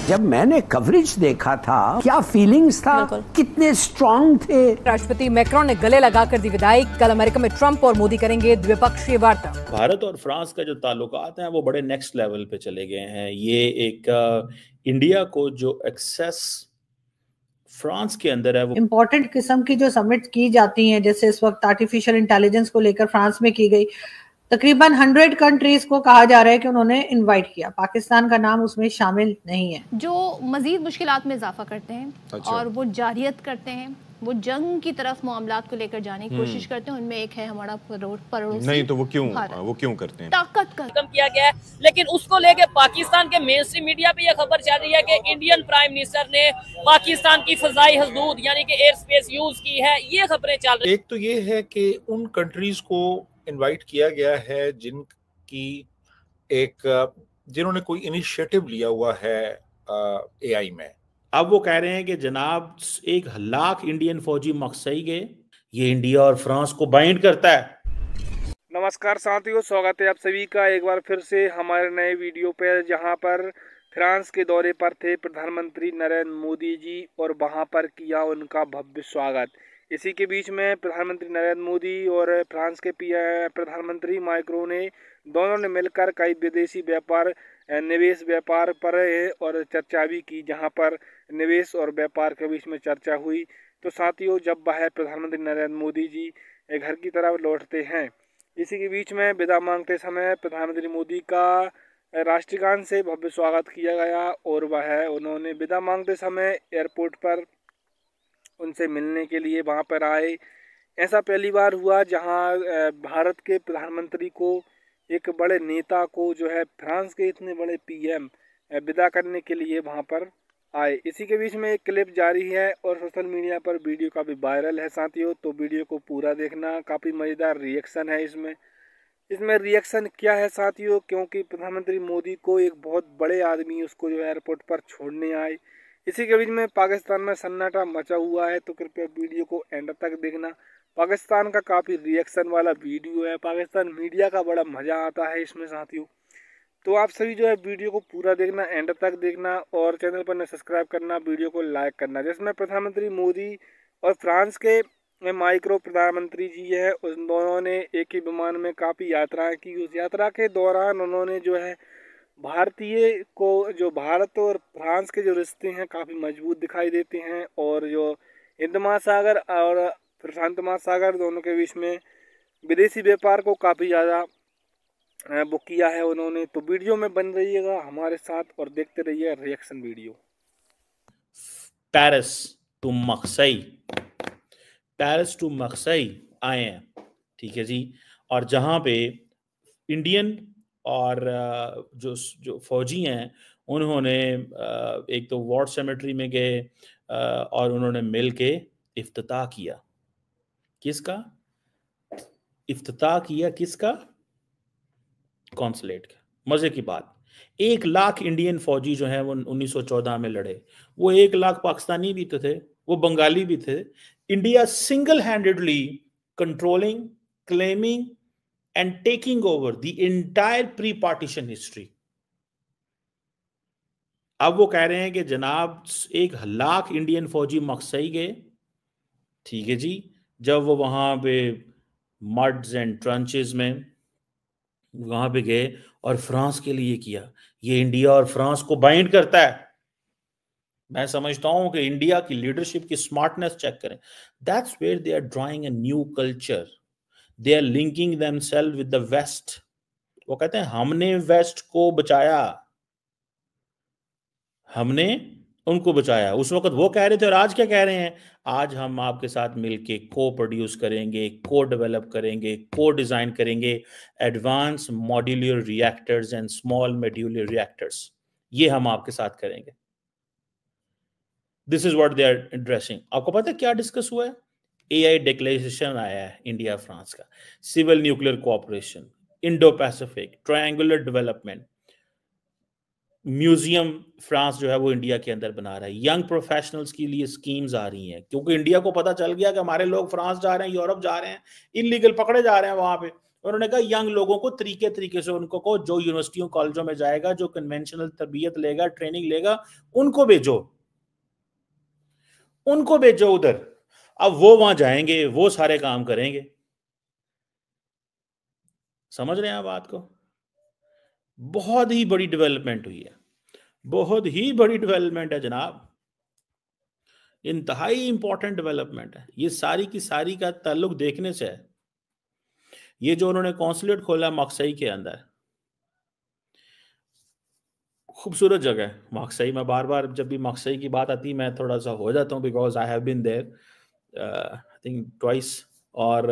जब मैंने कवरेज देखा था, क्या फीलिंग्स था, कितने स्ट्रॉन्ग थे। राष्ट्रपति मैक्रोन ने गले लगाकर दी विदाई। कल अमेरिका में ट्रंप और मोदी करेंगे द्विपक्षीय वार्ता। भारत और फ्रांस का जो ताल्लुकात हैं वो बड़े नेक्स्ट लेवल पे चले गए हैं। ये एक इंडिया को जो एक्सेस फ्रांस के अंदर है वो इम्पोर्टेंट किस्म की जो समिट की जाती हैं, जैसे इस वक्त आर्टिफिशियल इंटेलिजेंस को लेकर फ्रांस में की गई, तकरीबन 100 कंट्रीज को कहा जा रहा है कि उन्होंने इनवाइट किया। पाकिस्तान का नाम उसमें शामिल नहीं है। जो मजीद मुश्किलात में इजाफा करते हैं और वो जारियत करते हैं, वो जंग की तरफ मामलात को लेकर जाने की कोशिश करते हैं। उनमें एक है हमारा पड़ोसी। नहीं तो वो क्यों करते हैं? ताकत का खत्म किया गया है, लेकिन उसको लेके पाकिस्तान के मेन स्ट्रीम मीडिया पे यह खबर चल रही है कि इंडियन प्राइम मिनिस्टर ने पाकिस्तान की फजाई हदूद यानी कि एयर स्पेस यूज की है। ये खबरें चल रही। एक तो ये है कि उन कंट्रीज को इनवाइट किया गया है जिन्होंने कोई इनिशिएटिव लिया हुआ है एआई में। अब वो कह रहे हैं कि जनाब 1 लाख इंडियन फौजी मकसई गए। ये इंडिया और फ्रांस को बाइंड करता है। नमस्कार साथियों, स्वागत है आप सभी का एक बार फिर से हमारे नए वीडियो पर, जहां पर फ्रांस के दौरे पर थे प्रधानमंत्री नरेंद्र मोदी जी और वहां पर किया उनका भव्य स्वागत। इसी के बीच में प्रधानमंत्री नरेंद्र मोदी और फ्रांस के प्रधानमंत्री मैक्रोन ने दोनों ने मिलकर कई विदेशी व्यापार निवेश व्यापार पर और चर्चा भी की, जहां पर निवेश और व्यापार के बीच में चर्चा हुई। तो साथियों, जब वह प्रधानमंत्री नरेंद्र मोदी जी घर की तरफ लौटते हैं, इसी के बीच में विदा मांगते समय प्रधानमंत्री मोदी का राष्ट्रगान से भव्य स्वागत किया गया और उन्होंने विदा मांगते समय एयरपोर्ट पर उनसे मिलने के लिए वहां पर आए। ऐसा पहली बार हुआ जहां भारत के प्रधानमंत्री को, एक बड़े नेता को जो है फ्रांस के इतने बड़े पीएम विदा करने के लिए वहां पर आए। इसी के बीच में एक क्लिप जारी है और सोशल मीडिया पर वीडियो काफ़ी वायरल है साथियों, तो वीडियो को पूरा देखना। काफ़ी मज़ेदार रिएक्शन है इसमें रिएक्शन क्या है साथियों, क्योंकि प्रधानमंत्री मोदी को एक बहुत बड़े आदमी उसको जो एयरपोर्ट पर छोड़ने आए। इसी के बीच में पाकिस्तान में सन्नाटा मचा हुआ है, तो कृपया वीडियो को एंड तक देखना। पाकिस्तान का काफ़ी रिएक्शन वाला वीडियो है, पाकिस्तान मीडिया का बड़ा मज़ा आता है इसमें साथियों। तो आप सभी जो है वीडियो को पूरा देखना, एंड तक देखना और चैनल पर न सब्सक्राइब करना, वीडियो को लाइक करना। जिसमें प्रधानमंत्री मोदी और फ्रांस के माइक्रो प्रधानमंत्री जी है, उन दोनों ने एक ही विमान में काफ़ी यात्राएँ की। उस यात्रा के दौरान उन्होंने जो है जो भारत और फ्रांस के जो रिश्ते हैं काफ़ी मजबूत दिखाई देते हैं, और जो हिंद महासागर और प्रशांत महासागर दोनों के बीच में विदेशी व्यापार को काफ़ी ज़्यादा वो किया है उन्होंने। तो वीडियो में बन रहिएगा हमारे साथ और देखते रहिए रिएक्शन वीडियो। पेरिस टू मक्सई आए हैं, ठीक है जी। और जहाँ पे इंडियन और जो फौजी हैं उन्होंने एक तो वॉर सेमेट्री में गए और उन्होंने मिल के इफ्तिताह किया। किसका इफ्तिताह किया? किसका? कॉन्सुलेट का। मजे की बात, 1 लाख इंडियन फौजी जो हैं वो 1914 में लड़े। वो 1 लाख पाकिस्तानी भी तो थे, वो बंगाली भी थे। India single handedly controlling, claiming and taking over the entire pre-partition history। अब वो कह रहे हैं कि जनाब 1 लाख इंडियन फौजी मकसई गए, ठीक है जी। जब वो वहां पे मड्स एंड ट्रंचेस में वहां पे गए और फ्रांस के लिए किया। ये इंडिया और फ्रांस को बाइंड करता है। मैं समझता हूं कि इंडिया की लीडरशिप की स्मार्टनेस चेक करें। That's where they are drawing a new culture. They are linking themselves with the West। वो कहते हैं हमने वेस्ट को बचाया, हमने उनको बचाया। उस वक्त वो कह रहे थे और आज क्या कह रहे हैं? आज हम आपके साथ मिलके को प्रोड्यूस करेंगे, को डेवलप करेंगे, को डिजाइन करेंगे advance modular reactors and small modular reactors. ये हम आपके साथ करेंगे। This is what they are addressing. आपको पता है क्या डिस्कस हुआ है? एआई डिक्लेरेशन आया है इंडिया फ्रांस का, civil nuclear cooperation, Indo Pacific, triangular development, museum France जो है वो इंडिया के अंदर बना रहा है। यंग प्रोफेशनल्स के लिए स्कीम्स आ रही हैं, क्योंकि इंडिया को पता चल गया कि हमारे लोग फ्रांस जा रहे हैं, यूरोप जा रहे हैं, इलीगल पकड़े जा रहे हैं वहां पे, उन्होंने कहा यंग लोगों को तरीके से उनको को जो यूनिवर्सिटियों कॉलेजों में जाएगा, जो कन्वेंशनल तरबियत लेगा, ट्रेनिंग लेगा, उनको भेजो उधर। अब वो वहां जाएंगे, वो सारे काम करेंगे। समझ रहे हैं आप बात को? बहुत ही बड़ी डेवलपमेंट हुई है, बहुत ही बड़ी डेवलपमेंट है जनाब, इंतहाई इंपॉर्टेंट डेवलपमेंट है। ये सारी की सारी का ताल्लुक देखने से है। ये जो उन्होंने कॉन्सुलेट खोला मकसई के अंदर, खूबसूरत जगह है मकसई। मैं बार बार जब भी मकसई की बात आती है मैं थोड़ा सा हो जाता हूँ, because I have been there I think twice, और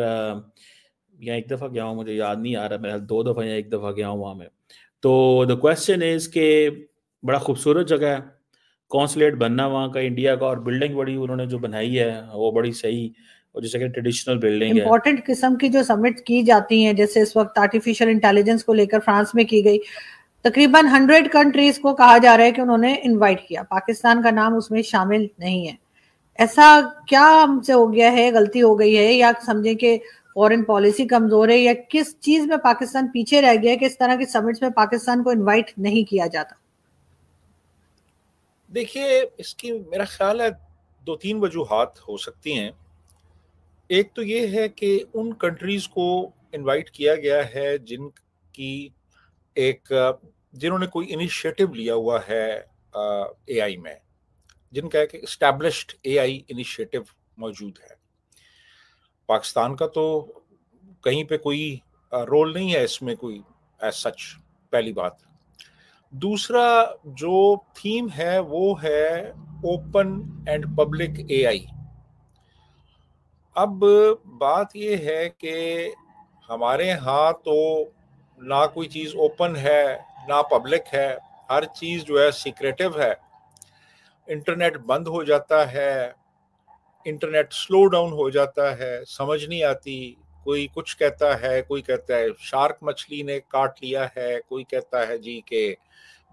या एक दफ़ा गया हूँ, मुझे याद नहीं आ रहा, मैं 2 दफ़ा या 1 दफ़ा गया हूँ वहाँ में। तो द क्वेश्चन इज़ के बड़ा खूबसूरत जगह है, कॉन्सुलेट बनना वहाँ का इंडिया का, और बिल्डिंग बड़ी उन्होंने जो बनाई है वो बड़ी सही, और जैसे कि ट्रेडिशनल बिल्डिंग है। इंपॉर्टेंट किस्म की जो समिट की जाती हैं, जैसे इस वक्त आर्टिफिशियल इंटेलिजेंस को लेकर फ्रांस में की गई, तकरीबन 100 कंट्रीज को कहा जा रहा है कि उन्होंने इनवाइट किया, पाकिस्तान का नाम उसमें शामिल नहीं है। ऐसा क्या हमसे हो गया है, गलती हो गई है, या समझे कि फॉरेन पॉलिसी कमजोर है, या किस चीज में पाकिस्तान पीछे रह गया है कि इस तरह की समिट्स में पाकिस्तान को इनवाइट नहीं किया जाता? देखिए, इसकी मेरा ख्याल है 2-3 वजूहात हो सकती हैं। एक तो ये है कि उन कंट्रीज को इनवाइट किया गया है जिन्होंने कोई इनिशिएटिव लिया हुआ है एआई में, जिनका एक एस्टैब्लिश्ड एआई इनिशिएटिव मौजूद है। पाकिस्तान का तो कहीं पे कोई रोल नहीं है इसमें कोई एज सच, पहली बात। दूसरा जो थीम है वो है ओपन एंड पब्लिक एआई। अब बात ये है कि हमारे यहाँ तो ना कोई चीज़ ओपन है ना पब्लिक है, हर चीज़ जो है सीक्रेटिव है। इंटरनेट बंद हो जाता है, इंटरनेट स्लो डाउन हो जाता है, समझ नहीं आती, कोई कुछ कहता है, कोई कहता है शार्क मछली ने काट लिया है, कोई कहता है जी कि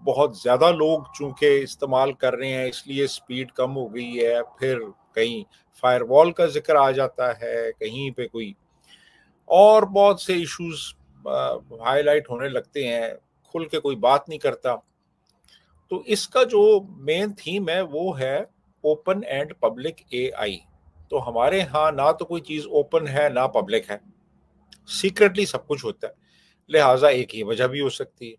बहुत ज़्यादा लोग चूंकि इस्तेमाल कर रहे हैं इसलिए स्पीड कम हो गई है, फिर कहीं फायरवॉल का जिक्र आ जाता है, कहीं पे कोई और बहुत से इश्यूज हाईलाइट होने लगते हैं, खुल के कोई बात नहीं करता। तो इसका जो मेन थीम है वो है ओपन एंड पब्लिक एआई। तो हमारे यहाँ ना तो कोई चीज़ ओपन है ना पब्लिक है, सीक्रेटली सब कुछ होता है, लिहाजा एक ही वजह भी हो सकती है।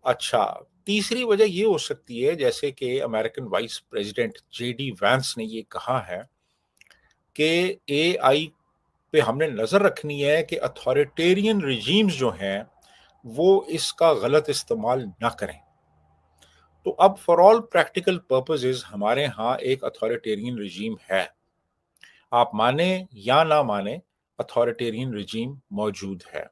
अच्छा, तीसरी वजह ये हो सकती है, जैसे कि American vice president JD Vance ने ये कहा है कि एआई पे हमने नज़र रखनी है कि अथॉरिटेरियन रिजीम्स जो हैं वो इसका गलत इस्तेमाल ना करें। तो अब फॉर ऑल प्रैक्टिकल पर्पसेस हमारे यहाँ एक अथॉरिटेरियन रिजीम है, आप माने या ना माने, अथॉरिटेरियन रिजीम मौजूद है।